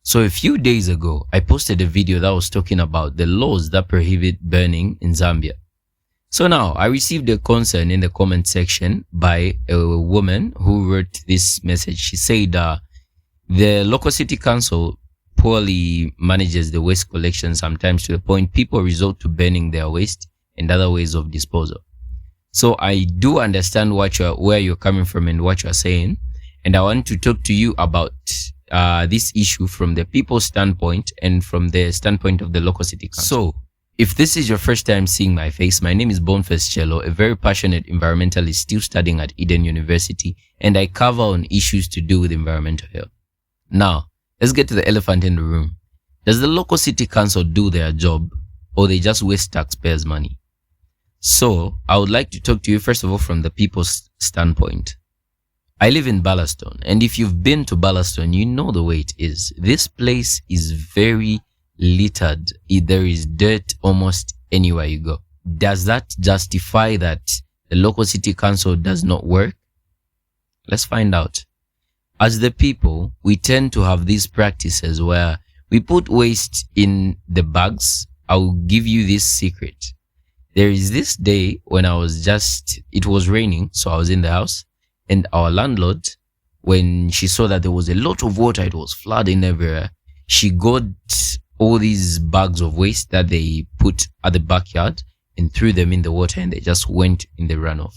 So a few days ago, I posted a video that was talking about the laws that prohibit burning in Zambia. So now I received a concern in the comment section by a woman who wrote this message. She said the local city council poorly manages the waste collection sometimes to the point people resort to burning their waste and other ways of disposal. So I do understand where you're coming from and what you're saying, and I want to talk to you about this issue from the people's standpoint and from the standpoint of the local city council. So, if this is your first time seeing my face, my name is Boniface Cello, a very passionate environmentalist still studying at Eden University, and I cover on issues to do with environmental health. Now, let's get to the elephant in the room. Does the local city council do their job, or they just waste taxpayers' money? So, I would like to talk to you first of all from the people's standpoint. I live in Ballaston, and if you've been to Ballaston, you know the way it is. This place is very littered. There is dirt almost anywhere you go. Does that justify that the local city council does not work? Let's find out. As the people, we tend to have these practices where we put waste in the bags. I'll give you this secret. There is this day when it was raining, so I was in the house. And our landlord, when she saw that there was a lot of water, it was flooding everywhere, she got all these bags of waste that they put at the backyard and threw them in the water, and they just went in the runoff.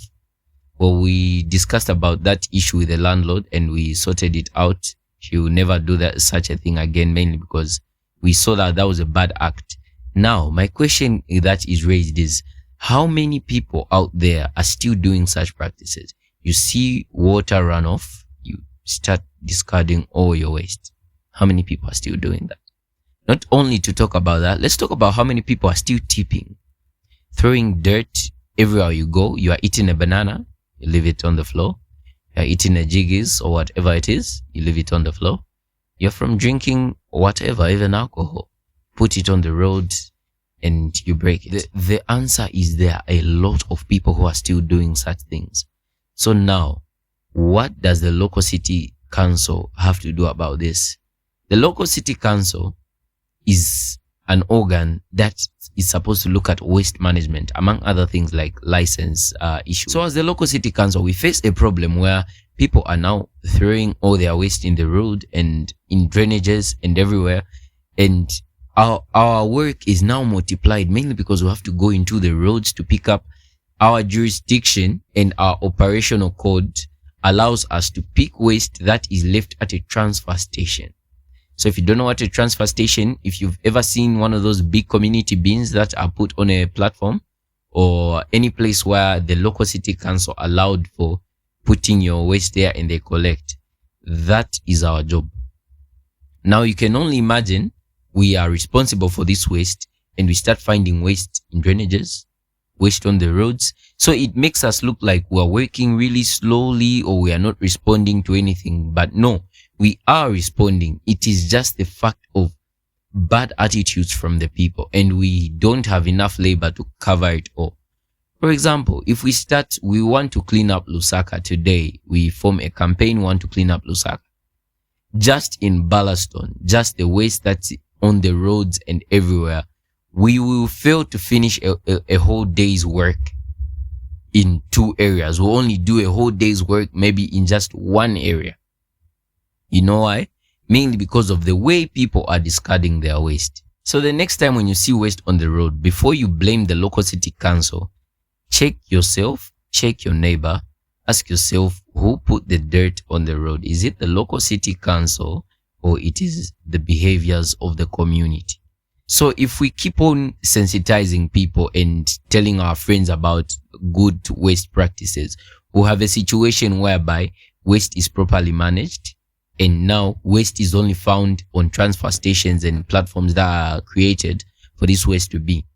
Well, we discussed about that issue with the landlord and we sorted it out. She will never do such a thing again, mainly because we saw that was a bad act. Now, my question that is raised is, how many people out there are still doing such practices? You see water runoff, you start discarding all your waste. How many people are still doing that? Not only to talk about that, let's talk about how many people are still tipping. Throwing dirt everywhere you go. You are eating a banana, you leave it on the floor. You are eating a jiggies or whatever it is, you leave it on the floor. You're from drinking whatever, even alcohol, put it on the road and you break it. The answer is there are a lot of people who are still doing such things. So now, what does the local city council have to do about this? The local city council is an organ that is supposed to look at waste management, among other things like license issues. So as the local city council, we face a problem where people are now throwing all their waste in the road and in drainages and everywhere. And our work is now multiplied, mainly because we have to go into the roads to pick up. Our jurisdiction and our operational code allows us to pick waste that is left at a transfer station. So if you don't know what a transfer station, if you've ever seen one of those big community bins that are put on a platform, or any place where the local city council allowed for putting your waste there and they collect, that is our job. Now you can only imagine we are responsible for this waste and we start finding waste in drainages, waste on the roads. So it makes us look like we're working really slowly or we are not responding to anything. But no, we are responding. It is just the fact of bad attitudes from the people, and we don't have enough labor to cover it all. For example, if we want to clean up Lusaka today, we form a campaign, we want to clean up Lusaka. Just in Ballaston, just the waste that's on the roads and everywhere, we will fail to finish a whole day's work in 2 areas. We'll only do a whole day's work maybe in just 1 area. You know why? Mainly because of the way people are discarding their waste. So the next time when you see waste on the road, before you blame the local city council, check yourself, check your neighbor, ask yourself who put the dirt on the road. Is it the local city council or it is the behaviors of the community? So if we keep on sensitizing people and telling our friends about good waste practices, we'll have a situation whereby waste is properly managed, and now waste is only found on transfer stations and platforms that are created for this waste to be.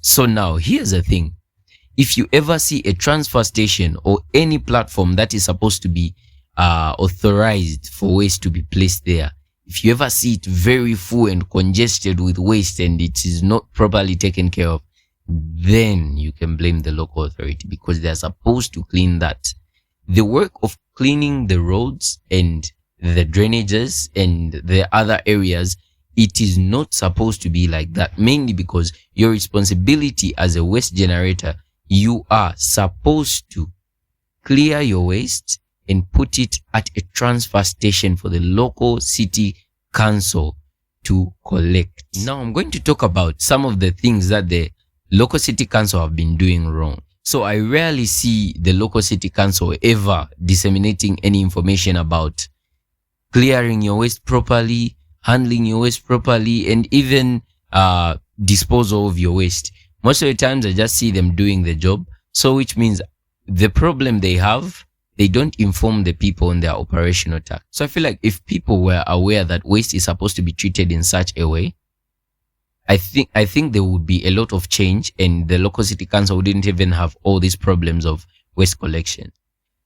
So now here's the thing. If you ever see a transfer station or any platform that is supposed to be authorized for waste to be placed there, if you ever see it very full and congested with waste and it is not properly taken care of, then you can blame the local authority because they're supposed to clean that. The work of cleaning the roads and the drainages and the other areas, it is not supposed to be like that, mainly because your responsibility as a waste generator, you are supposed to clear your waste and put it at a transfer station for the local city council to collect. Now I'm going to talk about some of the things that the local city council have been doing wrong. So I rarely see the local city council ever disseminating any information about clearing your waste properly, handling your waste properly, and even disposal of your waste. Most of the times I just see them doing the job. So which means the problem they have, they don't inform the people on their operational task. So I feel like if people were aware that waste is supposed to be treated in such a way, I think there would be a lot of change, and the local city council wouldn't even have all these problems of waste collection.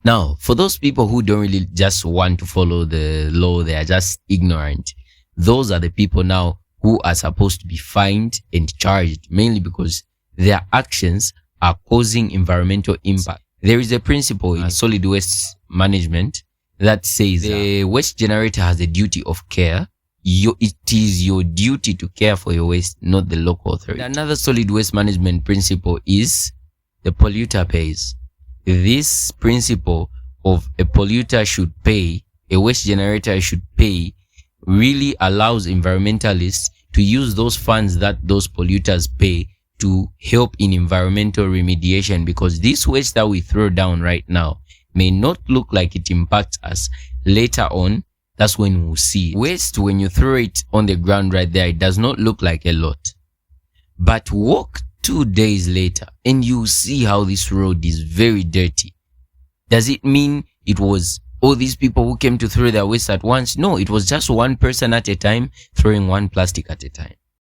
Now, for those people who don't really just want to follow the law, they are just ignorant. Those are the people now who are supposed to be fined and charged, mainly because their actions are causing environmental impact. There is a principle in solid waste management that says the waste generator has a duty of care. It is your duty to care for your waste, not the local authority. Another solid waste management principle is the polluter pays. This principle of a polluter should pay, a waste generator should pay, really allows environmentalists to use those funds that those polluters pay to help in environmental remediation, because this waste that we throw down right now may not look like it impacts us. Later on, that's when we'll see it. Waste, when you throw it on the ground right there, it does not look like a lot. But walk 2 days later and you see how this road is very dirty. Does it mean it was all these people who came to throw their waste at once? No, it was just one person at a time throwing one plastic at a time.